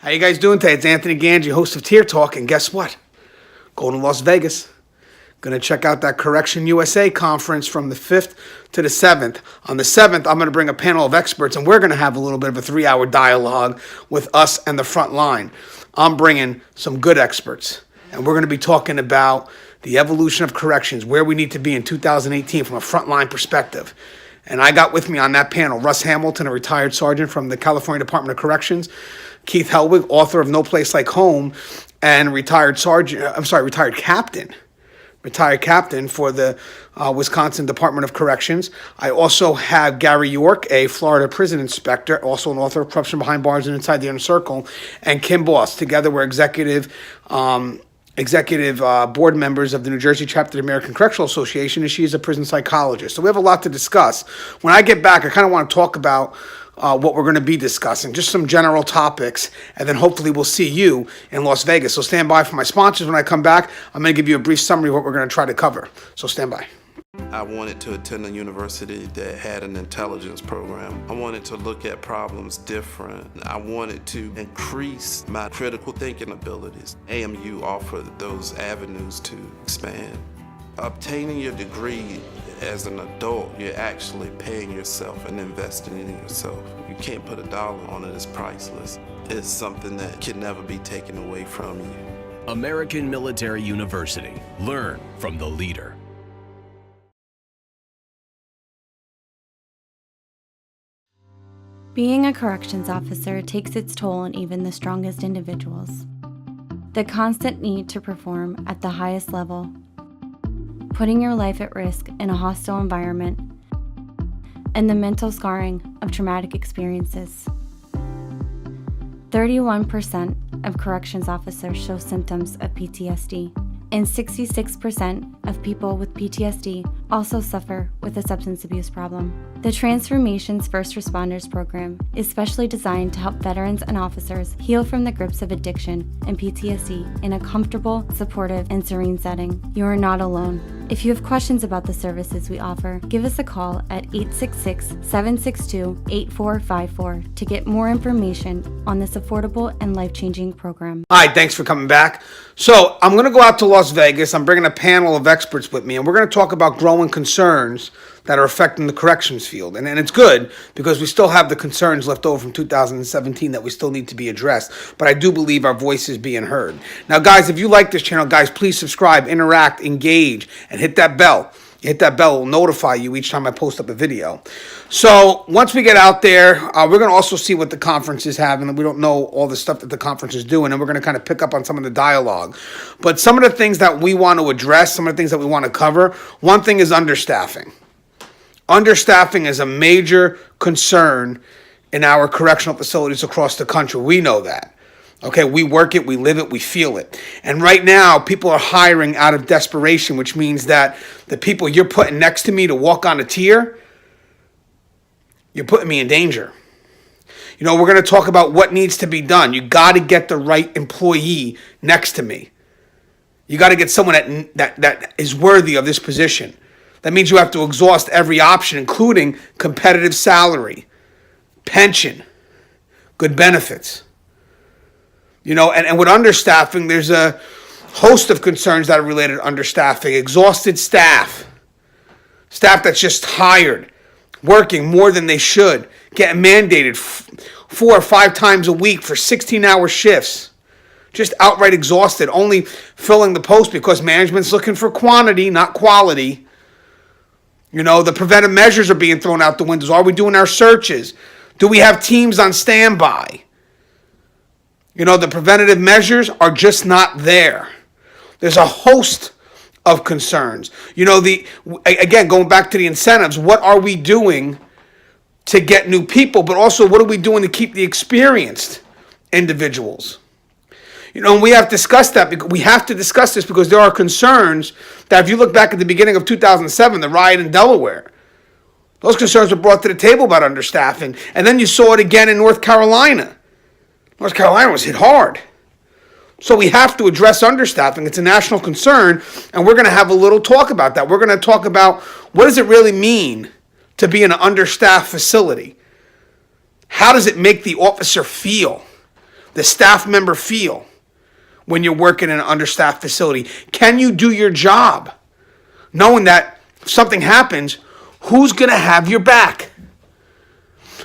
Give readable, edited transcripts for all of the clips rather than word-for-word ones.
How you guys doing today? It's Anthony Gangi, host of Tier Talk, and guess what? Going to Las Vegas. Going to check out that Correction USA conference from the 5th to the 7th. On the 7th, I'm going to bring a panel of experts, and we're going to have a little bit of a 3-hour dialogue with us and the front line. I'm bringing some good experts, and we're going to be talking about the evolution of corrections, where we need to be in 2018 from a frontline perspective. And I got with me on that panel Russ Hamilton, a retired sergeant from the California Department of Corrections, Keith Helwig, author of No Place Like Home, and retired captain for the Wisconsin Department of Corrections. I also have Gary York, a Florida prison inspector, also an author of Corruption Behind Bars and Inside the Inner Circle, and Kim Boss. Together, we're executive board members of the New Jersey chapter of the American Correctional Association, and she is a prison psychologist. So we have a lot to discuss. When I get back, I kind of want to talk about what we're going to be discussing, just some general topics, and then hopefully we'll see you in Las Vegas. So stand by for my sponsors. When I come back, I'm going to give you a brief summary of what we're going to try to cover. So stand by. I wanted to attend a university that had an intelligence program. I wanted to look at problems different. I wanted to increase my critical thinking abilities. AMU offered those avenues to expand. Obtaining your degree as an adult, you're actually paying yourself and investing in yourself. You can't put a dollar on it, it's priceless. It's something that can never be taken away from you. American Military University. Learn from the leader. Being a corrections officer takes its toll on even the strongest individuals. The constant need to perform at the highest level, putting your life at risk in a hostile environment, and the mental scarring of traumatic experiences. 31% of corrections officers show symptoms of PTSD, and 66% of people with PTSD also suffer with a substance abuse problem. The Transformations First Responders program is specially designed to help veterans and officers heal from the grips of addiction and PTSD in a comfortable, supportive, and serene setting. You are not alone. If you have questions about the services we offer, give us a call at 866-762-8454 to get more information on this affordable and life-changing program. All right, thanks for coming back. So I'm going to go out to Las Vegas. I'm bringing a panel of experts with me, and we're going to talk about growing concerns that are affecting the corrections field. And it's good because we still have the concerns left over from 2017 that we still need to be addressed. But I do believe our voice is being heard. Now, guys, if you like this channel, guys, please subscribe, interact, engage, and hit that bell. Hit that bell, it will notify you each time I post up a video. So once we get out there, we're going to also see what the conference is having. We don't know all the stuff that the conference is doing, and we're going to kind of pick up on some of the dialogue. But some of the things that we want to address, some of the things that we want to cover, one thing is understaffing. Understaffing is a major concern in our correctional facilities across the country. We know that. Okay, we work it, we live it, we feel it. And right now, people are hiring out of desperation, which means that the people you're putting next to me to walk on a tier, you're putting me in danger. You know, we're going to talk about what needs to be done. You got to get the right employee next to me. You got to get someone that is worthy of this position. That means you have to exhaust every option, including competitive salary, pension, good benefits. You know, and with understaffing, there's a host of concerns that are related to understaffing. Exhausted staff that's just tired, working more than they should, getting mandated 4 or 5 times a week for 16-hour shifts. Just outright exhausted, only filling the post because management's looking for quantity, not quality. You know, the preventive measures are being thrown out the windows. Are we doing our searches? Do we have teams on standby? You know, the preventative measures are just not there. There's a host of concerns. You know, again, going back to the incentives, what are we doing to get new people? But also, what are we doing to keep the experienced individuals? You know, and we have discussed that. We have to discuss this because there are concerns that if you look back at the beginning of 2007, the riot in Delaware, those concerns were brought to the table about understaffing. And then you saw it again in North Carolina. North Carolina was hit hard. So we have to address understaffing. It's a national concern, and we're going to have a little talk about that. We're going to talk about what does it really mean to be in an understaffed facility? How does it make the officer feel? the staff member feel when you're working in an understaffed facility? Can you do your job knowing that if something happens, who's going to have your back?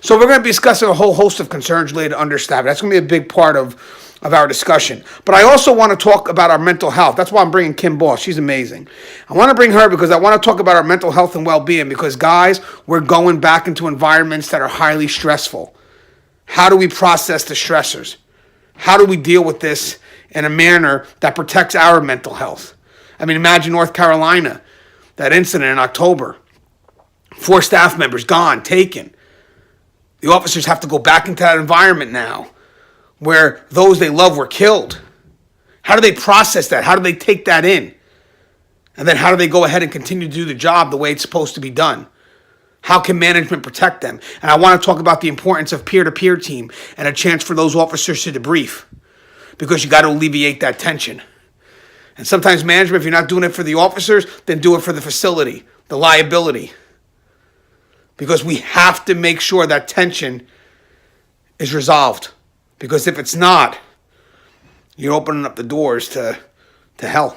So we're going to be discussing a whole host of concerns related to understaffed. That's going to be a big part of our discussion. But I also want to talk about our mental health. That's why I'm bringing Kim Boss. She's amazing. I want to bring her because I want to talk about our mental health and well-being because, guys, we're going back into environments that are highly stressful. How do we process the stressors? How do we deal with this in a manner that protects our mental health? I mean, imagine North Carolina, that incident in October. 4 staff members gone, taken. The officers have to go back into that environment now where those they love were killed. How do they process that? How do they take that in? And then how do they go ahead and continue to do the job the way it's supposed to be done? How can management protect them? And I want to talk about the importance of peer-to-peer team and a chance for those officers to debrief because you got to alleviate that tension. And sometimes management, if you're not doing it for the officers, then do it for the facility, the liability. Because we have to make sure that tension is resolved. Because if it's not, you're opening up the doors to hell.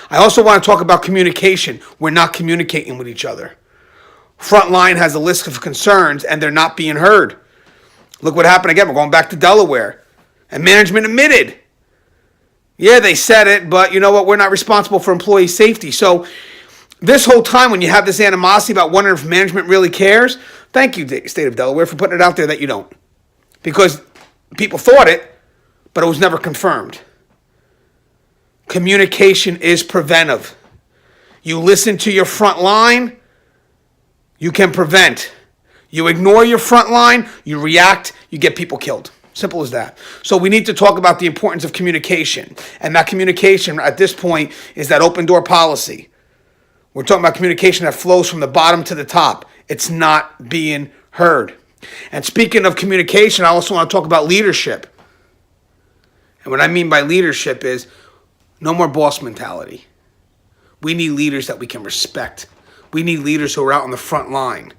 I also want to talk about communication. We're not communicating with each other. Frontline has a list of concerns and they're not being heard. Look what happened again. We're going back to Delaware. And management admitted. Yeah, they said it, but you know what? We're not responsible for employee safety. So this whole time when you have this animosity about wondering if management really cares, thank you, State of Delaware, for putting it out there that you don't. Because people thought it, but it was never confirmed. Communication is preventive. You listen to your front line, you can prevent. You ignore your front line, you react, you get people killed. Simple as that. So we need to talk about the importance of communication. And that communication at this point is that open door policy. We're talking about communication that flows from the bottom to the top. It's not being heard. And speaking of communication, I also want to talk about leadership. And what I mean by leadership is no more boss mentality. We need leaders that we can respect. We need leaders who are out on the front line.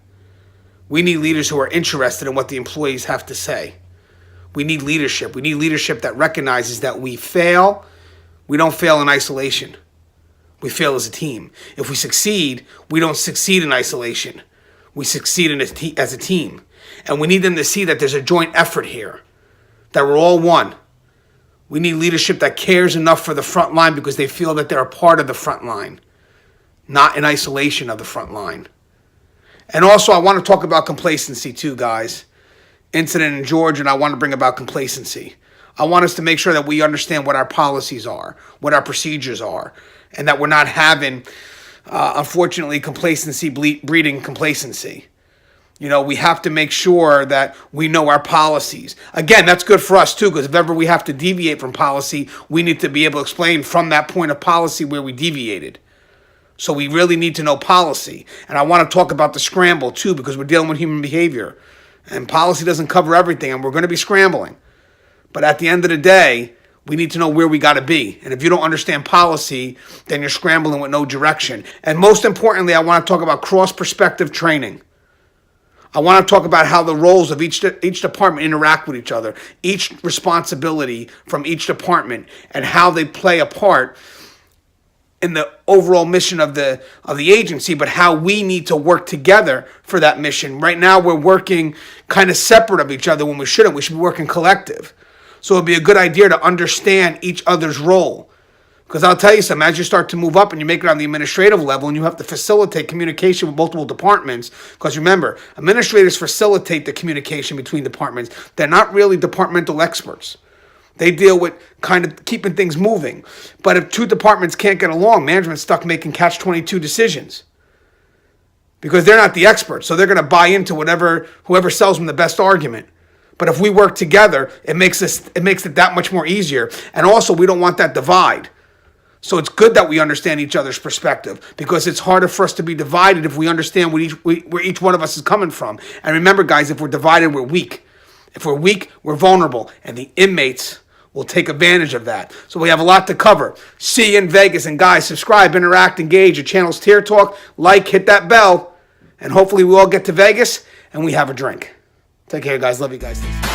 We need leaders who are interested in what the employees have to say. We need leadership. We need leadership that recognizes that we fail. We don't fail in isolation. We fail as a team. If we succeed, we don't succeed in isolation. We succeed as a team. And we need them to see that there's a joint effort here, that we're all one. We need leadership that cares enough for the front line because they feel that they're a part of the front line, not in isolation of the front line. And also, I want to talk about complacency too, guys. Incident in Georgia, and I want to bring about complacency. I want us to make sure that we understand what our policies are, what our procedures are, and that we're not having, unfortunately, complacency breeding complacency. You know, we have to make sure that we know our policies. Again, that's good for us too, because if ever we have to deviate from policy, we need to be able to explain from that point of policy where we deviated. So we really need to know policy. And I want to talk about the scramble too, because we're dealing with human behavior. And policy doesn't cover everything, and we're going to be scrambling. But at the end of the day, we need to know where we got to be. And if you don't understand policy, then you're scrambling with no direction. And most importantly, I want to talk about cross-perspective training. I want to talk about how the roles of each department interact with each other, each responsibility from each department, and how they play a part in the overall mission of the agency, but how we need to work together for that mission. Right now, we're working kind of separate of each other when we shouldn't. We should be working collective. So it'd be a good idea to understand each other's role. Because I'll tell you something, as you start to move up and you make it on the administrative level and you have to facilitate communication with multiple departments, because remember, administrators facilitate the communication between departments. They're not really departmental experts. They deal with kind of keeping things moving. But if 2 departments can't get along, management's stuck making catch-22 decisions. Because they're not the experts, so they're going to buy into whoever sells them the best argument. But if we work together, it makes it that much more easier. And also, we don't want that divide. So it's good that we understand each other's perspective, because it's harder for us to be divided if we understand where each one of us is coming from. And remember, guys, if we're divided, we're weak. If we're weak, we're vulnerable. And the inmates will take advantage of that. So we have a lot to cover. See you in Vegas. And guys, subscribe, interact, engage. Your channel's Tier Talk. Like, hit that bell. And hopefully we all get to Vegas and we have a drink. Take care, guys. Love you guys.